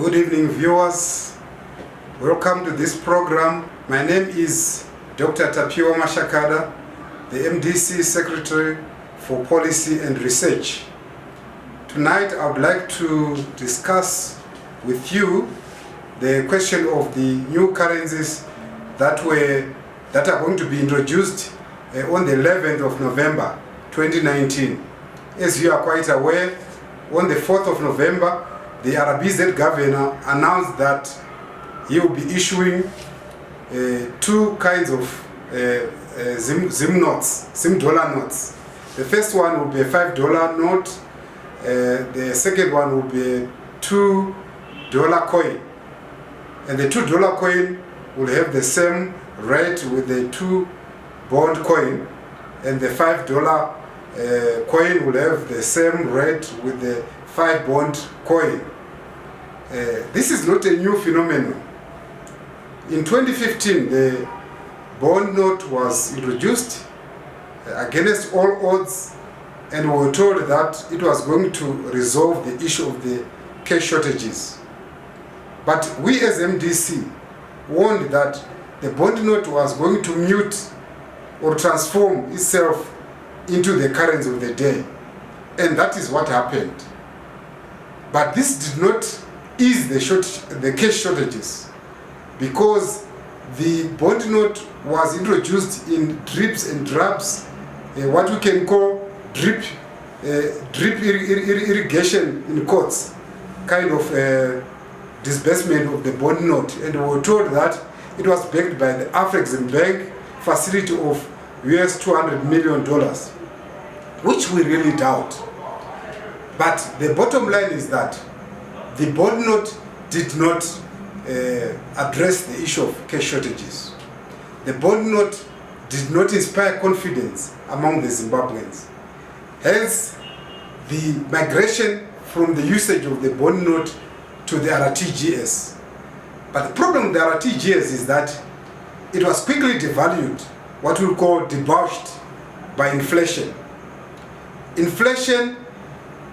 Good evening, viewers. Welcome to this program. My name is Dr. Tapiwa Mashakada, the MDC Secretary for Policy and Research. Tonight I would like to discuss with you the question of the new currencies that are going to be introduced on the 11th of November 2019. As you are quite aware, on the 4th of November, the RBZ governor announced that he will be issuing two kinds of Zim dollar notes. The first one will be a $5 note. The second one will be a $2 coin. And the $2 coin will have the same rate with the 2 bond coin, and the $5 coin will have the same rate with the 5 bond coin. This is not a new phenomenon. In 2015, the bond note was introduced against all odds, and we were told that it was going to resolve the issue of the cash shortages. But we as MDC warned that the bond note was going to mute or transform itself into the currency of the day. And that is what happened. But this did not ease the cash shortages, because the bond note was introduced in drips and drabs, what we can call drip irrigation in quotes, kind of disbursement of the bond note. And we were told that it was backed by the Afrexim Bank facility of US $200 million, which we really doubt. But the bottom line is that the bond note did not address the issue of cash shortages. The bond note did not inspire confidence among the Zimbabweans. Hence, the migration from the usage of the bond note to the RTGS. But the problem with the RTGS is that it was quickly devalued, what we call debauched by inflation. Inflation,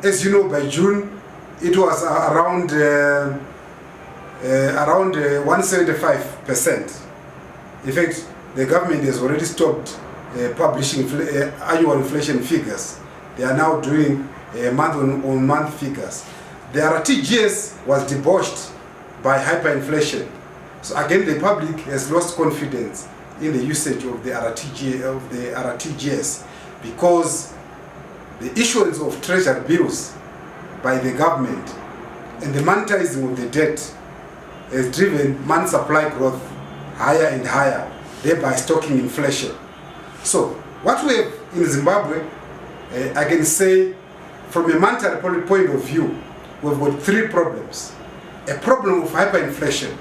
as you know, by June, it was around 175%. In fact, the government has already stopped publishing annual inflation figures. They are now doing month-on-month figures. The RTGS was debauched by hyperinflation. So again, the public has lost confidence in the usage of the RTGS, because the issuance of treasury bills by the government and the monetizing of the debt has driven money supply growth higher and higher, thereby stoking inflation. So what we have in Zimbabwe, I can say from a monetary point of view, we've got three problems. A problem of hyperinflation.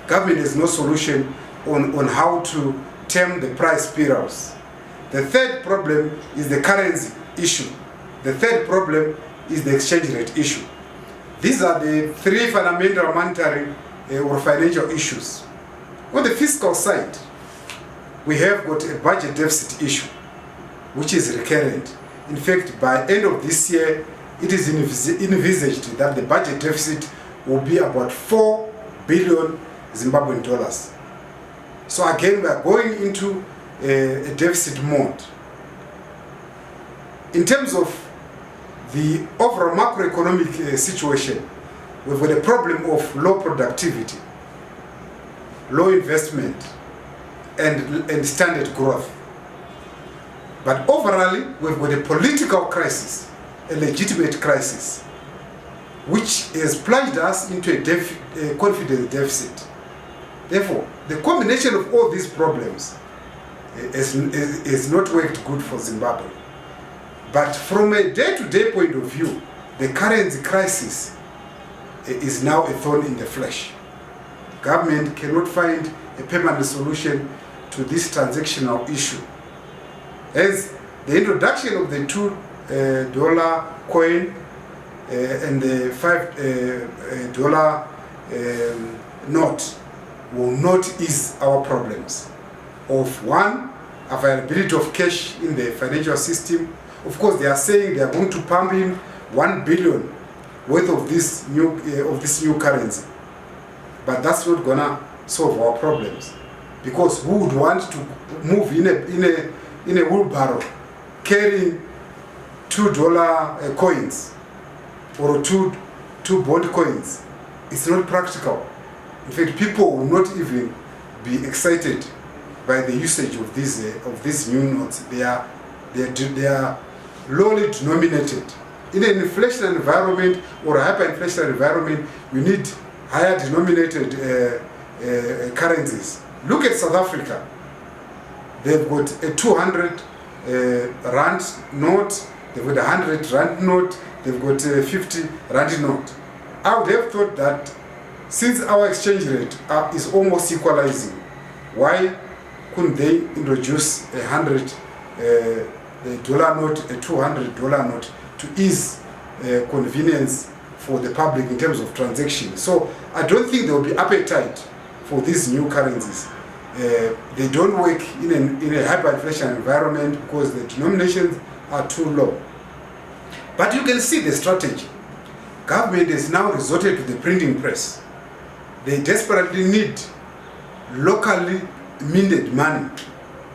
Government has no solution on how to tame the price spirals. The third problem is the currency issue. The third problem is the exchange rate issue. These are the three fundamental monetary or financial issues. On the fiscal side, we have got a budget deficit issue, which is recurrent. In fact, by end of this year, it is envisaged that the budget deficit will be about 4 billion Zimbabwean dollars. So again, we are going into a deficit mode. In terms of the overall macroeconomic situation, we've got a problem of low productivity, low investment, and standard growth. But overall, we've got a political crisis, a legitimate crisis, which has plunged us into a confidence deficit. Therefore, the combination of all these problems is not worked good for Zimbabwe. But from a day-to-day point of view, the currency crisis is now a thorn in the flesh. Government cannot find a permanent solution to this transactional issue. Hence, the introduction of the $2 coin and the $5 note will not ease our problems of one, availability of cash in the financial system. Of course, they are saying they are going to pump in 1 billion worth of this new currency. But that's not gonna solve our problems, because who would want to move in a wheelbarrow carrying $2 coins or two bond coins? It's not practical. In fact, people will not even be excited by the usage of these new notes. They are lowly denominated. In an inflationary environment or a hyperinflationary environment, we need higher denominated currencies. Look at South Africa. They've got a 200 rand note, they've got a 100 rand note, they've got a 50 rand note. I would have thought that since our exchange rate is almost equalizing, why couldn't they introduce a $100 note, a $200 note, to ease convenience for the public in terms of transactions? So I don't think there will be appetite for these new currencies. They don't work in a hyperinflation environment because the denominations are too low. But you can see the strategy. Government has now resorted to the printing press. They desperately need locally minted money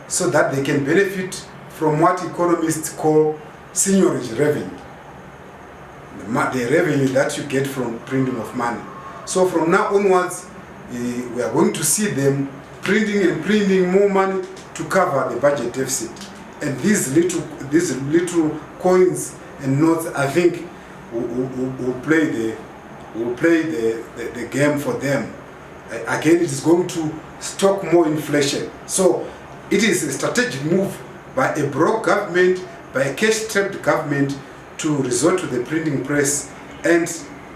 so that they can benefit from what economists call seigniorage revenue, the revenue that you get from printing of money. So from now onwards, we are going to see them printing more money to cover the budget deficit. And these little coins and notes, I think, will play the game for them. Again, it is going to stoke more inflation. So it is a strategic move by a broke government, by a cash-strapped government, to resort to the printing press and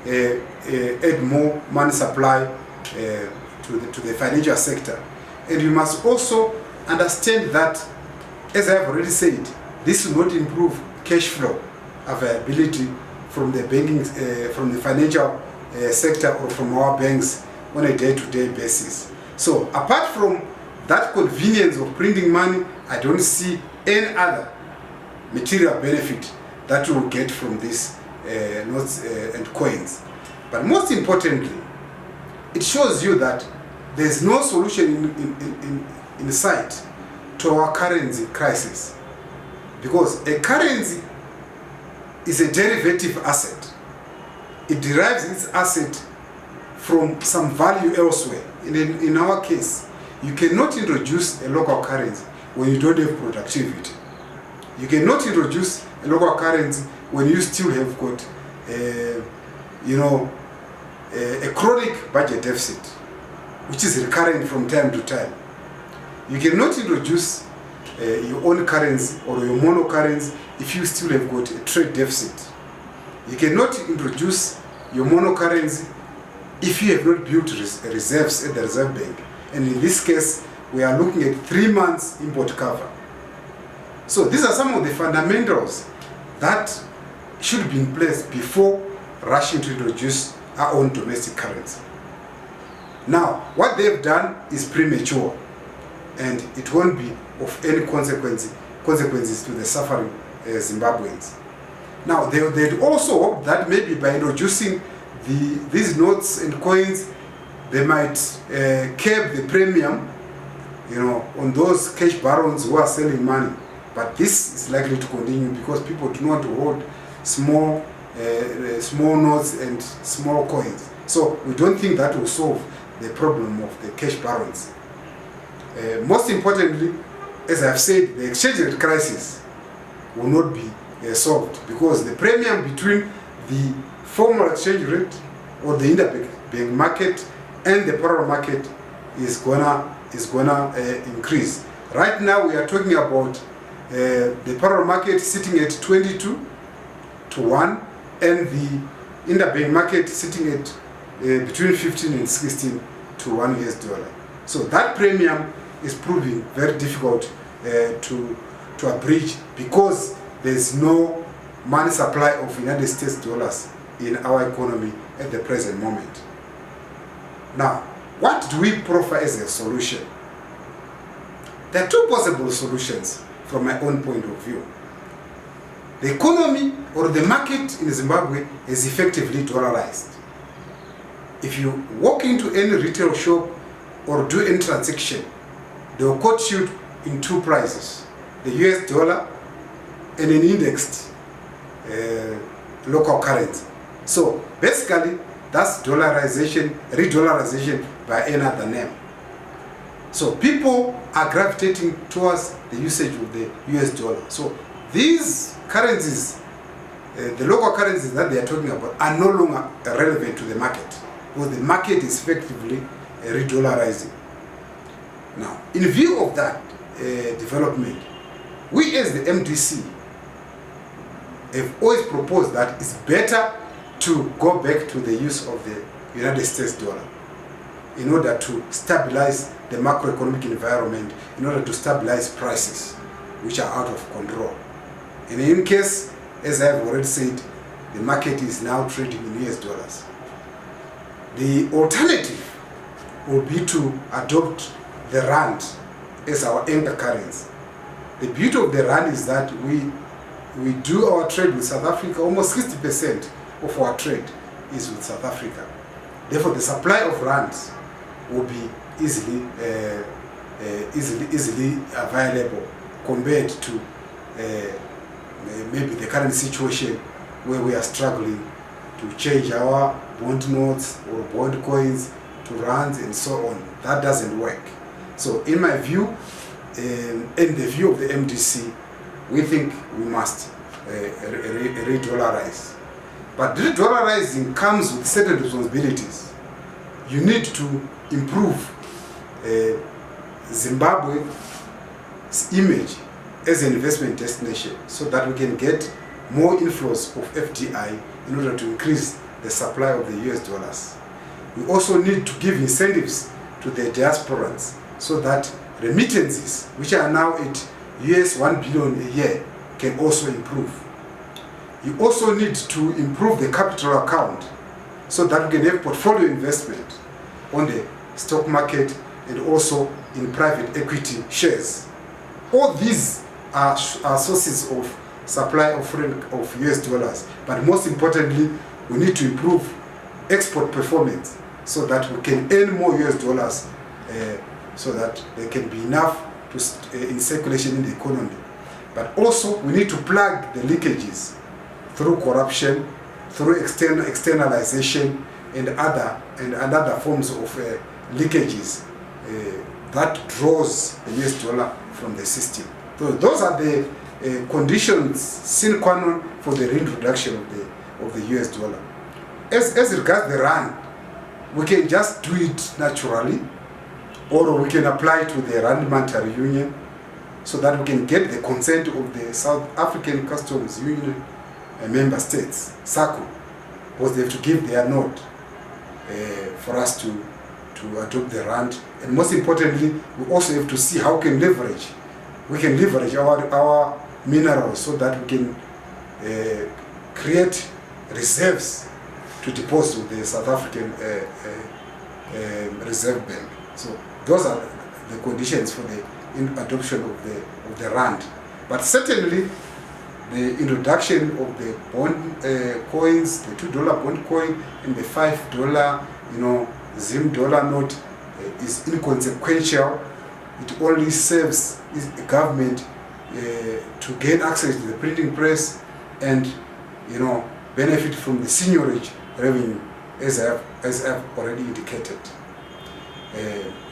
add more money supply to the financial sector. And you must also understand that, as I have already said, this will not improve cash flow availability from the banking, from the financial sector or from our banks on a day-to-day basis. So apart from that convenience of printing money, I don't see any other material benefit that you will get from these notes and coins. But most importantly, it shows you that there's no solution in sight to our currency crisis, because a currency is a derivative asset. It derives its asset from some value elsewhere. In our case, you cannot introduce a local currency when you don't have productivity. You cannot introduce a local currency when you still have got a chronic budget deficit, which is recurring from time to time. You cannot introduce your own currency or your mono currency if you still have got a trade deficit. You cannot introduce your mono currency if you have not built reserves at the Reserve Bank. And in this case, we are looking at 3 months import cover. So these are some of the fundamentals that should be in place before rushing to introduce our own domestic currency. Now, what they've done is premature, and it won't be of any consequences to the suffering Zimbabweans. Now, they'd also hope that maybe by introducing these notes and coins, they might curb the premium, on those cash barons who are selling money. But this is likely to continue because people do not hold small notes and small coins. So we don't think that will solve the problem of the cash barons. Most importantly, as I've said, the exchange rate crisis will not be solved because the premium between the formal exchange rate or the interbank market and the parallel market is gonna increase. Right now we are talking about the parallel market sitting at 22 to 1 and the interbank market sitting at between 15 and 16 to $1. So that premium is proving very difficult to abridge because there's no money supply of United States dollars in our economy at the present moment. Now, what do we proffer as a solution? There are two possible solutions from my own point of view. the economy or the market in Zimbabwe is effectively dollarized. If you walk into any retail shop or do any transaction, they will quote you in two prices, the US dollar and an indexed local currency. So basically, that's dollarization, re-dollarization by another name. So people are gravitating towards the usage of the US dollar. So these currencies, the local currencies that they are talking about, are no longer relevant to the market, because the market is effectively re-dollarizing. Now, in view of that development, we as the MDC have always proposed that it's better to go back to the use of the United States dollar in order to stabilize the macroeconomic environment, in order to stabilize prices which are out of control. And in case, as I have already said, the market is now trading in US dollars. The alternative would be to adopt the rand as our anchor currency. The beauty of the rand is that we do our trade with South Africa. Almost 60% of our trade is with South Africa. Therefore, the supply of rands will be easily available compared to maybe the current situation where we are struggling to change our bond notes or bond coins to rands and so on. That doesn't work. So in my view, in the view of the MDC, we think we must re-dollarize. But re-dollarizing comes with certain responsibilities. You need to improve Zimbabwe's image as an investment destination so that we can get more inflows of FDI in order to increase the supply of the US dollars. We also need to give incentives to the diasporans so that remittances, which are now at US 1 billion a year, can also improve. You also need to improve the capital account so that we can have portfolio investment on the stock market and also in private equity shares. All these are sources of supply of US dollars, but most importantly, we need to improve export performance so that we can earn more US dollars so that there can be enough in circulation in the economy. But also, we need to plug the leakages through corruption, through externalization, and other forms of leakages that draws the US dollar from the system. So those are the conditions sine qua non for the reintroduction of the US dollar. As regards the rand, we can just do it naturally, or we can apply to the Rand Monetary Union so that we can get the consent of the South African Customs Union member states, SACU, because they have to give their nod for us to adopt the rand. And most importantly, we also have to see how we can leverage our minerals so that we can create reserves to deposit with the South African Reserve Bank. So those are the conditions for the adoption of the rand. But certainly, the introduction of the bond coins, the $2 bond coin and the $5, Zim dollar note is inconsequential. It only serves the government to gain access to the printing press and, benefit from the seigniorage revenue, as I've already indicated.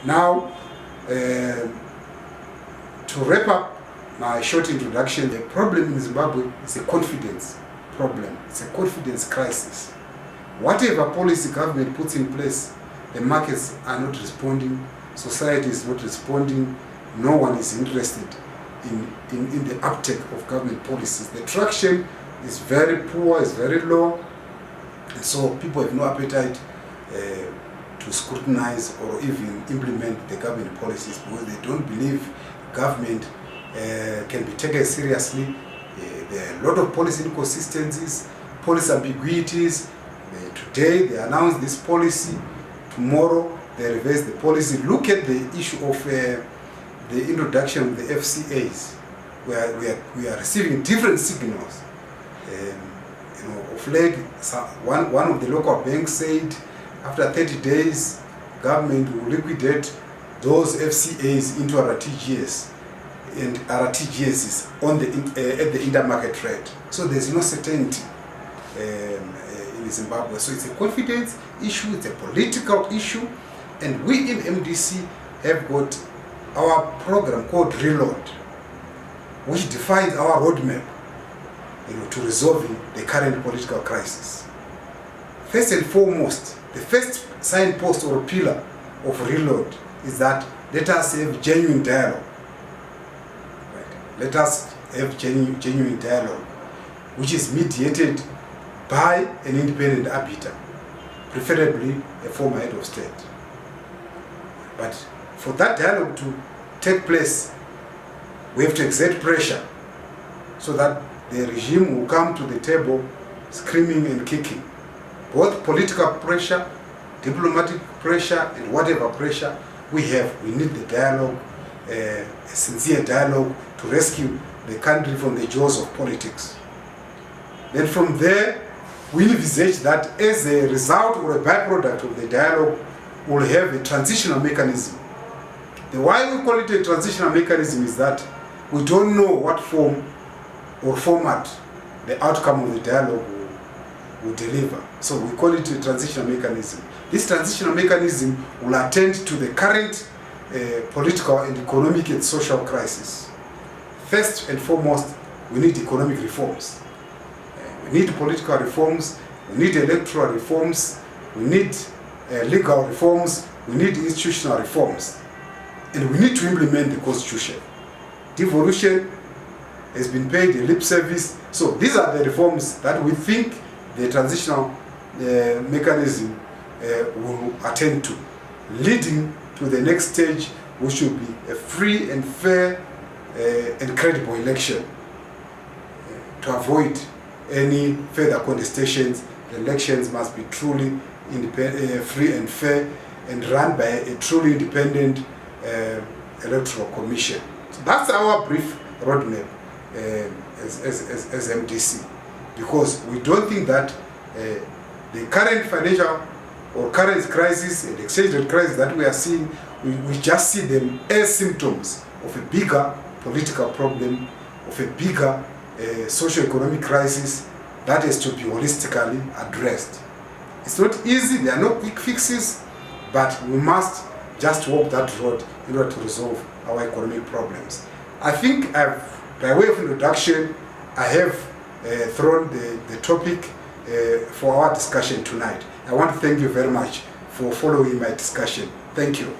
Now, to wrap up my short introduction, the problem in Zimbabwe is a confidence problem. It's a confidence crisis. Whatever policy government puts in place, the markets are not responding, society is not responding, no one is interested in the uptake of government policies. The traction is very poor, is very low, and so people have no appetite to scrutinize or even implement the government policies because they don't believe government can be taken seriously. There are a lot of policy inconsistencies, policy ambiguities. Today they announce this policy, tomorrow they reverse the policy. Look at the issue of the introduction of the FCAs, where we are receiving different signals Of late, one of the local banks said after 30 days, government will liquidate those FCAs into RTGS, and RTGS is on at the intermarket rate. So there's no certainty in Zimbabwe. So it's a confidence issue, it's a political issue, and we in MDC have got our program called Reload, which defines our roadmap to resolving the current political crisis. First and foremost, the first signpost or pillar of Reload is that let us have genuine dialogue. Right? Let us have genuine dialogue, which is mediated by an independent arbiter, preferably a former head of state. But for that dialogue to take place, we have to exert pressure so that the regime will come to the table screaming and kicking. Both political pressure, diplomatic pressure, and whatever pressure we have, we need the dialogue, a sincere dialogue to rescue the country from the jaws of politics. Then from there, we envisage that as a result or a byproduct of the dialogue, we'll have a transitional mechanism. The why we call it a transitional mechanism is that we don't know what form or format the outcome of the dialogue will deliver. So we call it a transitional mechanism. This transitional mechanism will attend to the current political and economic and social crisis. First and foremost, we need economic reforms. We need political reforms, we need electoral reforms, we need legal reforms, we need institutional reforms. And we need to implement the constitution. Devolution has been paid a lip service. So these are the reforms that we think the transitional mechanism will attend to, leading to the next stage, which will be a free and fair and credible election. To avoid any further contestations, the elections must be truly free and fair and run by a truly independent electoral commission. So that's our brief roadmap as MDC, because we don't think that the current financial or current crisis and exchange rate crisis that we are seeing, we just see them as symptoms of a bigger political problem, of a bigger socio-economic crisis that has to be holistically addressed. It's not easy, there are no quick fixes, but we must just walk that road in order to resolve our economic problems. I think by way of introduction, I have thrown the topic for our discussion tonight. I want to thank you very much for following my discussion. Thank you.